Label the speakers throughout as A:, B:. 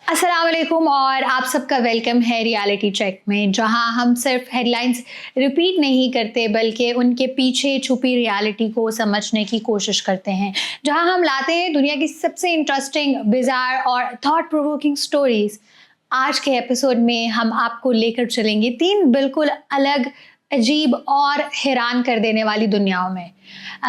A: अस्सलाम वालेकुम और आप सबका वेलकम है रियलिटी चेक में, जहां हम सिर्फ हेडलाइंस रिपीट नहीं करते बल्कि उनके पीछे छुपी रियलिटी को समझने की कोशिश करते हैं। जहां हम लाते हैं दुनिया की सबसे इंटरेस्टिंग, बिजार और थॉट प्रोवोकिंग स्टोरीज। आज के एपिसोड में हम आपको लेकर चलेंगे तीन बिल्कुल अलग, अजीब और हैरान कर देने वाली दुनियाओं में।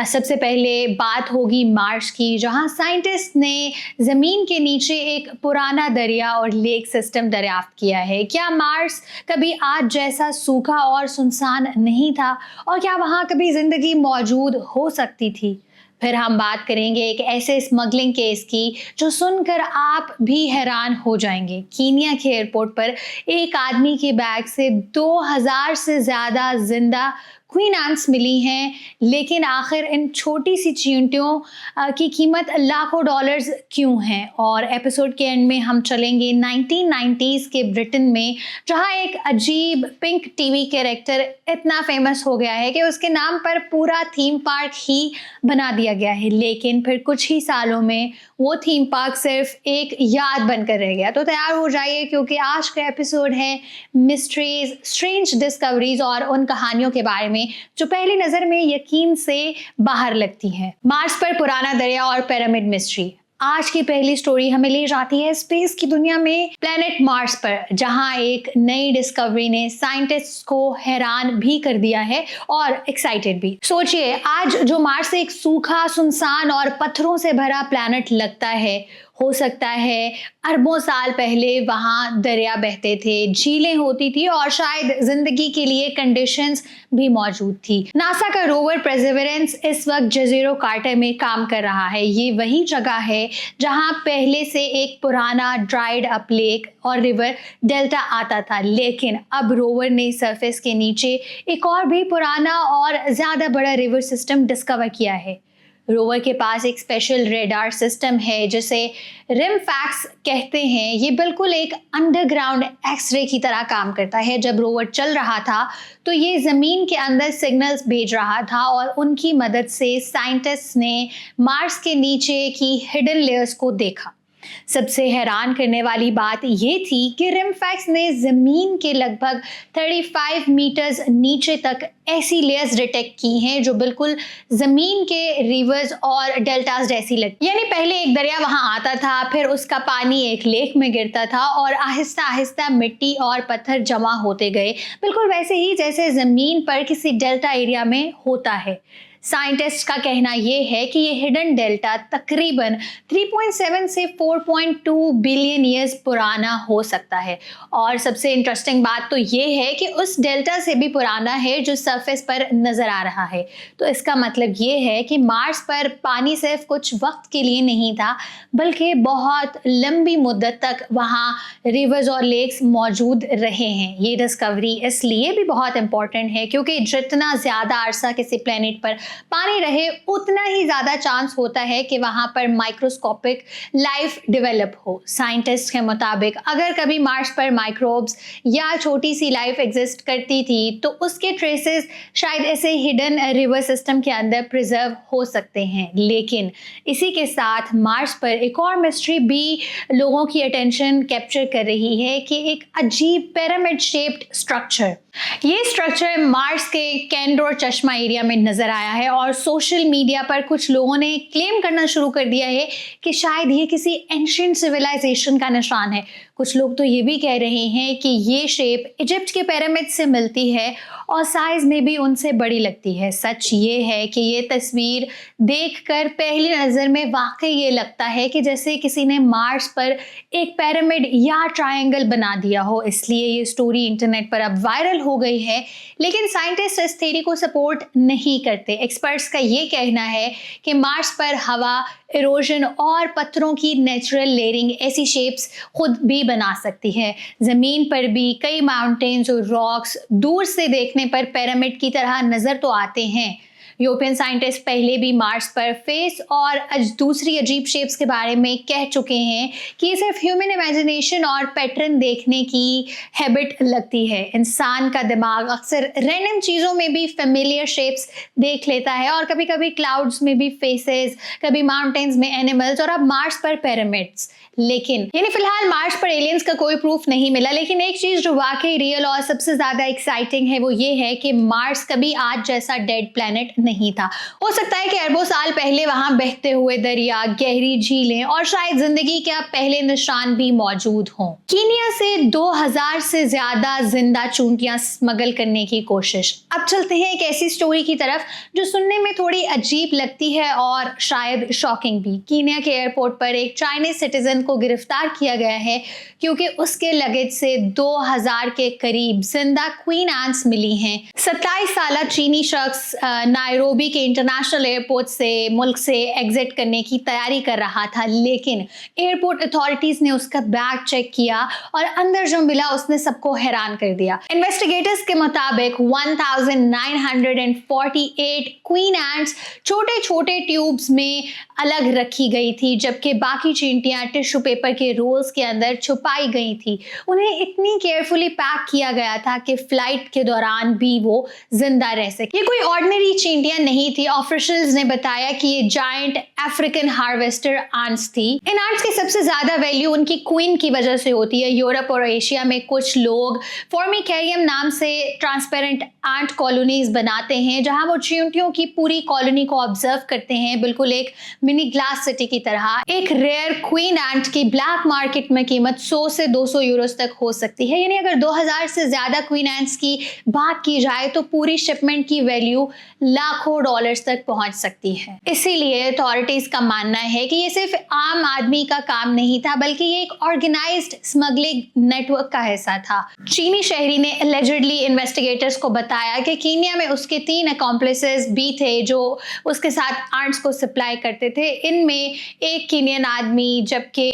A: सबसे पहले बात होगी मार्स की, जहां साइंटिस्ट ने ज़मीन के नीचे एक पुराना दरिया और लेक सिस्टम दरियाफ्त किया है। क्या मार्स कभी आज जैसा सूखा और सुनसान नहीं था, और क्या वहां कभी ज़िंदगी मौजूद हो सकती थी? फिर हम बात करेंगे एक ऐसे स्मगलिंग केस की जो सुनकर आप भी हैरान हो जाएंगे। कीनिया के एयरपोर्ट पर एक आदमी के बैग से 2000 से ज़्यादा जिंदा क्वीन एंट्स मिली हैं, लेकिन आखिर इन छोटी सी चींटियों की कीमत लाखों डॉलर्स क्यों है? और एपिसोड के एंड में हम चलेंगे 1990s के ब्रिटेन में, जहां एक अजीब पिंक टीवी कैरेक्टर इतना फेमस हो गया है कि उसके नाम पर पूरा थीम पार्क ही बना दिया गया है। लेकिन फिर कुछ ही सालों में वो थीम पार्क सिर्फ एक याद बनकर रह गया। तो तैयार हो जाइए, क्योंकि आज का एपिसोड है मिस्ट्रीज, स्ट्रेंज डिस्कवरीज और उन कहानियों के बारे में जो पहली नजर में यकीन से बाहर लगती हैं। मार्स पर पुराना दरिया और पिरामिड मिस्ट्री। आज की पहली स्टोरी हमें ले जाती है स्पेस की दुनिया में, प्लेनेट मार्स पर, जहां एक नई डिस्कवरी ने साइंटिस्ट्स को हैरान भी कर दिया है और एक्साइटेड भी। सोचिए, आज जो मार्स एक सूखा, सुनसान और पत्थरों से भरा प्लेनेट लगता है, हो सकता है अरबों साल पहले वहां दरिया बहते थे, झीलें होती थी और शायद जिंदगी के लिए कंडीशंस भी मौजूद थी। नासा का रोवर परसेवरेंस इस वक्त जजीरो कार्टर में काम कर रहा है। ये वही जगह है जहां पहले से एक पुराना ड्राइड अप लेक और रिवर डेल्टा आता था, लेकिन अब रोवर ने सरफेस के नीचे एक और भी पुराना और ज्यादा बड़ा रिवर सिस्टम डिस्कवर किया है। रोवर के पास एक स्पेशल रेडार सिस्टम है जिसे रिमफैक्स कहते हैं। ये बिल्कुल एक अंडरग्राउंड एक्सरे की तरह काम करता है। जब रोवर चल रहा था तो ये ज़मीन के अंदर सिग्नल्स भेज रहा था, और उनकी मदद से साइंटिस्ट्स ने मार्स के नीचे की हिडन लेयर्स को देखा। सबसे हैरान करने वाली बात ये थी कि रिमफैक्स ने जमीन के लगभग 35 मीटर्स नीचे तक ऐसी लेयर्स डिटेक्ट की हैं जो बिल्कुल जमीन के रिवर्स और डेल्टास जैसी लगती। यानी पहले एक दरिया वहां आता था, फिर उसका पानी एक लेक में गिरता था और आहिस्ता आहिस्ता मिट्टी और पत्थर जमा होते गए, बिल्कुल वैसे ही जैसे जमीन पर किसी डेल्टा एरिया में होता है। साइंटिस्ट का कहना यह है कि ये हिडन डेल्टा तकरीबन 3.7 से 4.2 बिलियन ईयर्स पुराना हो सकता है। और सबसे इंटरेस्टिंग बात तो ये है कि उस डेल्टा से भी पुराना है जो सरफेस पर नजर आ रहा है। तो इसका मतलब ये है कि मार्स पर पानी सिर्फ कुछ वक्त के लिए नहीं था, बल्कि बहुत लंबी मुद्दत तक वहाँ रिवर्स और लेक्स मौजूद रहे हैं। ये डिस्कवरी इसलिए भी बहुत इंपॉर्टेंट है क्योंकि जितना ज़्यादा अरसा किसी प्लेनेट पर पानी रहे, उतना ही ज़्यादा चांस होता है कि वहाँ पर माइक्रोस्कोपिक लाइफ डेवलप हो। साइंटिस्ट के मुताबिक अगर कभी मार्स पर माइक्रोब्स या छोटी सी लाइफ एग्जिस्ट करती थी तो उसके ट्रेसेस शायद ऐसे हिडन रिवर सिस्टम के अंदर प्रिजर्व हो सकते हैं। लेकिन इसी के साथ मार्स पर एक और मिस्ट्री भी लोगों की अटेंशन कैप्चर कर रही है कि एक अजीब पिरामिड शेप्ड स्ट्रक्चर। ये स्ट्रक्चर मार्स के कैंडोर चश्मा एरिया में नजर आया है और सोशल मीडिया पर कुछ लोगों ने क्लेम करना शुरू कर दिया है कि शायद ये किसी एंशिएंट सिविलाइजेशन का निशान है। कुछ लोग तो ये भी कह रहे हैं कि ये शेप इजिप्ट के पिरामिड से मिलती है और साइज में भी उनसे बड़ी लगती है। सच ये है कि ये तस्वीर देखकर पहली नज़र में वाकई ये लगता है कि जैसे किसी ने मार्स पर एक पिरामिड या ट्रायंगल बना दिया हो, इसलिए ये स्टोरी इंटरनेट पर अब वायरल हो गई है। लेकिन साइंटिस्ट इस थ्योरी को सपोर्ट नहीं करते। एक्सपर्ट्स का ये कहना है कि मार्स पर हवा, इरोजन और पत्थरों की नेचुरल लेयरिंग ऐसी शेप्स खुद भी बना सकती है। ज़मीन पर भी कई माउंटेन्स और रॉक्स दूर से देखने पर पिरामिड की तरह नज़र तो आते हैं, यूरोपियन साइंटिस्ट पहले भी मार्स पर फेस और दूसरी अजीब शेप्स के बारे में कह चुके हैं कि ये सिर्फ ह्यूमन इमेजिनेशन और पैटर्न देखने की हैबिट लगती है। इंसान का दिमाग अक्सर रैंडम चीज़ों में भी फेमिलियर शेप्स देख लेता है और कभी कभी क्लाउड्स में भी फेसेस, कभी माउंटेन्स में एनिमल्स और अब मार्स पर पिरामिड्स। लेकिन यानी फिलहाल मार्स पर एलियंस का कोई प्रूफ नहीं मिला, लेकिन एक चीज जो वाकई रियल और सबसे ज्यादा एक्साइटिंग है वो ये है कि मार्स कभी आज जैसा डेड प्लेनेट नहीं था। हो सकता है कि अरबों साल पहले वहां बहते हुए दरिया, गहरी झीलें और शायद जिंदगी के पहले निशान भी मौजूद हों। कीनिया से 2000 से ज्यादा जिंदा चूंटियां स्मगल करने की कोशिश। अब चलते हैं एक ऐसी स्टोरी की तरफ जो सुनने में थोड़ी अजीब लगती है और शायद शॉकिंग भी। कीनिया के एयरपोर्ट पर एक चाइनीज सिटीजन को गिरफ्तार किया गया है क्योंकि उसके लगेज से 2000 के करीब जिंदा क्वीन एंट्स मिली हैं। 27 साल चीनी शख्स नायरोबी के इंटरनेशनल एयरपोर्ट से मुल्क से एग्जिट करने की तैयारी कर रहा था, लेकिन एयरपोर्ट अथॉरिटीज ने उसका बैग चेक किया और अंदर जो मिला उसने सबको हैरान कर दिया। इन्वेस्टिगेटर्स के मुताबिक 1948 क्वीन एंट्स छोटे छोटे ट्यूब्स में अलग रखी गई थी, जबकि बाकी चींटियां टिश्यू पेपर के रोल्स के अंदर छुपाई गई थी। उन्हें इतनी केयरफुली पैक किया गया था कि फ्लाइट के दौरान भी वो जिंदा रह सके। ये कोई ऑर्डिनरी चींटियां नहीं थी। ऑफिशियल्स ने बताया कि ये जायंट अफ्रीकन हार्वेस्टर एंट्स थी। इन एंट्स की सबसे ज्यादा वैल्यू उनकी क्वीन की वजह से होती है। यूरोप और एशिया में कुछ लोग फॉर्मिकेरियम नाम से ट्रांसपेरेंट एंट कॉलोनीज बनाते हैं, जहां वो चींटियों की पूरी कॉलोनी को ऑब्जर्व करते हैं, बिल्कुल एक मिनी ग्लास सिटी की तरह। एक रेयर क्वीन एंट की ब्लैक मार्केट में कीमत 100 से 200 यूरोस तक हो सकती है। यानी अगर 2000 से ज्यादा क्वीन एंट्स की बात की जाए तो पूरी शिपमेंट की वैल्यू लाखों डॉलर्स तक पहुंच सकती है। इसीलिए अथॉरिटीज का मानना है कि ये सिर्फ आम आदमी का काम नहीं था, बल्कि ये एक ऑर्गेनाइज्ड स्मगलिंग नेटवर्क का हिस्सा था। चीनी शहरी ने एलिजिडली इन्वेस्टिगेटर्स को बताया कि कीनिया में उसके 3 अकॉम्प्लिसेस भी थे जो उसके साथ एंट्स को सप्लाई करते थे। इनमें एक कीनियन आदमी जबकि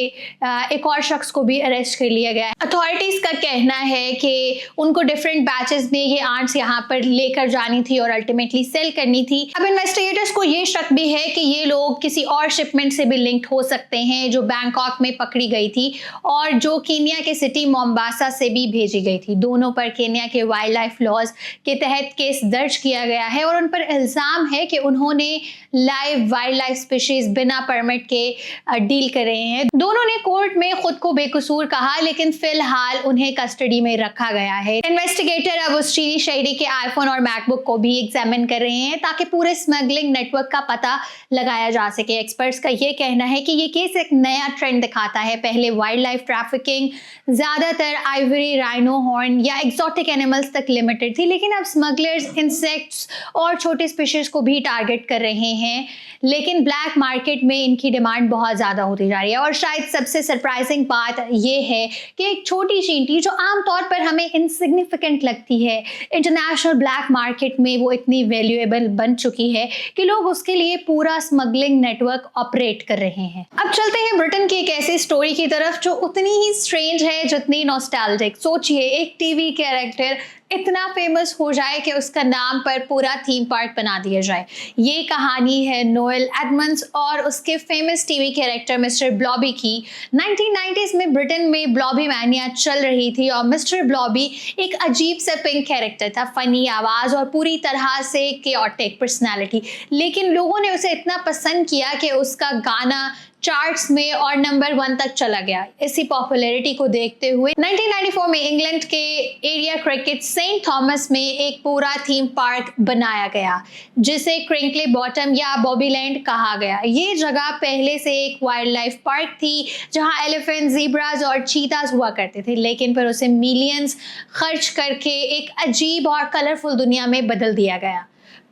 A: एक और शख्स को भी अरेस्ट कर लिया गया है। अथॉरिटीज का कहना है कि उनको डिफरेंट बैचेस में ये एंट्स यहाँ पर लेकर जानी थी और अल्टीमेटली सेल करनी थी। अब इन्वेस्टिगेटर्स को ये शक भी है कि ये लोग किसी और शिपमेंट से भी लिंक्ड हो सकते हैं जो बैंकॉक में पकड़ी गई थी और जो कीनिया के सिटी मोम्बासा से भी भेजी गई थी। दोनों पर केन्या के वाइल्ड लाइफ लॉज के तहत केस दर्ज किया गया है और उन पर इल्जाम है कि उन्होंने लाइव वाइल्ड लाइफ स्पीशीज बिना परमिट के डील कर रहे हैं। दोनों ने कोर्ट में खुद को बेकसूर कहा, लेकिन फिलहाल उन्हें कस्टडी में रखा गया है। इन्वेस्टिगेटर अब उस चीनी शहरी के आईफोन और मैकबुक को भी एग्जामिन कर रहे हैं ताकि पूरे स्मगलिंग नेटवर्क का पता लगाया जा सके। एक्सपर्ट्स का ये कहना है कि ये केस एक नया ट्रेंड दिखाता है। पहले वाइल्ड लाइफ ट्रैफिकिंग ज्यादातर आइवरी, राइनो हॉर्न या एक्सोटिक एनिमल्स तक लिमिटेड थी, लेकिन अब स्मगलर्स इंसेक्ट्स और छोटे स्पीशीज को भी टारगेट कर रहे हैं। लेकिन ब्लैक मार्केट में इनकी डिमांड बहुत ज्यादा होती जा रही है और शायद सबसे सरप्राइजिंग बात ये है कि एक छोटी चींटी जो आमतौर पर हमें इनसिग्निफिकेंट लगती है, इंटरनेशनल ब्लैक मार्केट में वो इतनी वैल्यूएबल बन चुकी है कि लोग उसके लिए पूरा स्मगलिंग नेटवर्क ऑपरेट कर रहे हैं। अब चलते हैं ब्रिटेन की एक ऐसी स्टोरी की तरफ जो उतनी ही स्ट्रेंज है जितनी नॉस्टैल्जिक। सोचिए, एक टीवी कैरेक्टर इतना फेमस हो जाए कि उसका नाम पर पूरा थीम पार्क बना दिया जाए। ये कहानी है नोएल एडमंड्स और उसके फेमस टीवी कैरेक्टर मिस्टर ब्लॉबी की। 1990s में ब्रिटेन में ब्लॉबी मैनिया चल रही थी और मिस्टर ब्लॉबी एक अजीब सा पिंक कैरेक्टर था, फनी आवाज और पूरी तरह से केओटिक पर्सनालिटी। लेकिन लोगों ने उसे इतना पसंद किया कि उसका गाना चार्ट्स में और नंबर 1 तक चला गया। इसी पॉपुलैरिटी को देखते हुए 1994 में इंग्लैंड के एरिया क्रिकेट सेंट थॉमस में एक पूरा थीम पार्क बनाया गया जिसे क्रिंकले बॉटम या बॉबीलैंड कहा गया। ये जगह पहले से एक वाइल्ड लाइफ पार्क थी जहां एलिफेंट, ज़ीब्रास और चीतास हुआ करते थे, लेकिन फिर उसे मिलियंस खर्च करके एक अजीब और कलरफुल दुनिया में बदल दिया गया।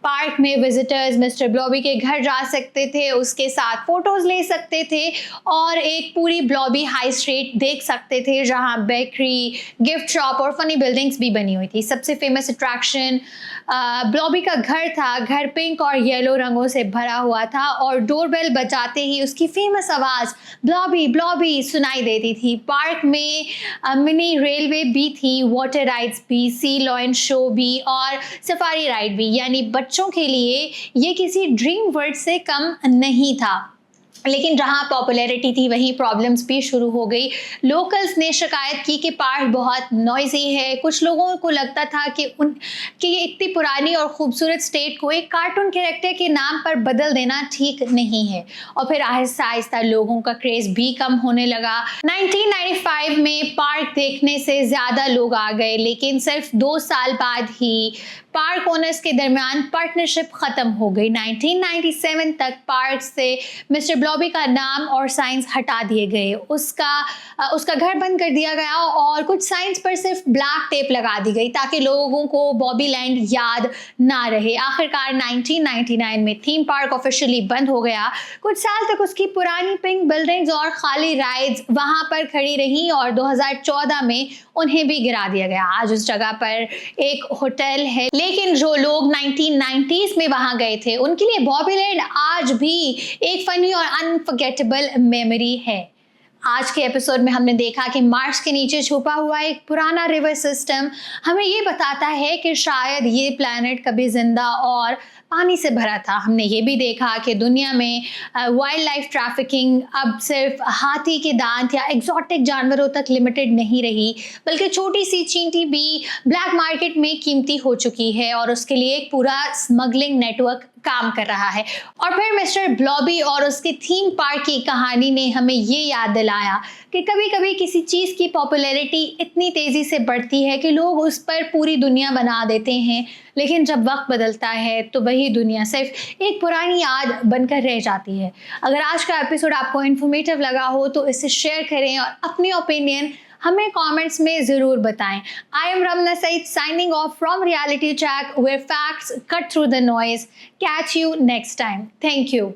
A: पार्क में विजिटर्स मिस्टर ब्लॉबी के घर जा सकते थे, उसके साथ फोटोज ले सकते थे और एक पूरी ब्लॉबी हाई स्ट्रीट देख सकते थे जहां बेकरी, गिफ्ट शॉप और फनी बिल्डिंग्स भी बनी हुई थी। सबसे फेमस अट्रैक्शन ब्लॉबी का घर था। घर पिंक और येलो रंगों से भरा हुआ था और डोरबेल बजाते ही उसकी फेमस आवाज़ ब्लॉबी ब्लॉबी सुनाई देती थी। पार्क में मिनी रेलवे भी थी, वाटर राइड्स भी, सी लॉयन शो भी और सफारी राइड भी, यानी बच्चों के लिए ये किसी ड्रीम वर्ल्ड से कम नहीं था। लेकिन जहाँ पॉपुलैरिटी थी वहीं प्रॉब्लम्स भी शुरू हो गई। लोकल्स ने शिकायत की कि पार्क बहुत नॉइजी है। कुछ लोगों को लगता था कि ये इतनी पुरानी और खूबसूरत स्टेट को एक कार्टून कैरेक्टर के नाम पर बदल देना ठीक नहीं है। और फिर आहिस्ता आहिस्ता लोगों का क्रेज भी कम होने लगा। 1995 में पार्क देखने से ज़्यादा लोग आ गए, लेकिन सिर्फ 2 साल बाद ही पार्क ओनर्स के दरमियान पार्टनरशिप खत्म हो गई। 1997 तक पार्क से मिस्टर ब्लॉबी का नाम और साइंस हटा दिए गए। उसका घर बंद कर दिया गया और कुछ साइंस पर सिर्फ ब्लैक टेप लगा दी गई ताकि लोगों को बॉबी लैंड याद ना रहे। आखिरकार 1999 में थीम पार्क ऑफिशियली बंद हो गया। कुछ साल तक उसकी पुरानी पिंक बिल्डिंग्स और खाली राइड्स वहां पर खड़ी रही और 2014 में उन्हें भी गिरा दिया गया। आज उस जगह पर एक होटल है, लेकिन जो लोग 1990s में वहां गए थे उनके लिए बॉबी लैंड आज भी एक फनी और अनफॉरगेटेबल मेमोरी है। आज के एपिसोड में हमने देखा कि मार्स के नीचे छुपा हुआ एक पुराना रिवर सिस्टम हमें ये बताता है कि शायद ये प्लैनेट कभी जिंदा और पानी से भरा था। हमने ये भी देखा कि दुनिया में वाइल्ड लाइफ ट्रैफिकिंग अब सिर्फ हाथी के दांत या एग्जॉटिक जानवरों तक लिमिटेड नहीं रही, बल्कि छोटी सी चींटी भी ब्लैक मार्केट में कीमती हो चुकी है और उसके लिए एक पूरा स्मगलिंग नेटवर्क काम कर रहा है। और फिर मिस्टर ब्लॉबी और उसके थीम पार्क की कहानी ने हमें ये याद दिलाया कि कभी कभी किसी चीज़ की पॉपुलैरिटी इतनी तेज़ी से बढ़ती है कि लोग उस पर पूरी दुनिया बना देते हैं, लेकिन जब वक्त बदलता है तो वही दुनिया सिर्फ एक पुरानी याद बनकर रह जाती है। अगर आज का एपिसोड आपको इन्फॉर्मेटिव लगा हो तो इसे शेयर करें और अपनी ओपिनियन हमें कमेंट्स में ज़रूर बताएं। I am Ramna Saeed signing off from Reality Check, where facts cut through the noise. Catch you next time. Thank you.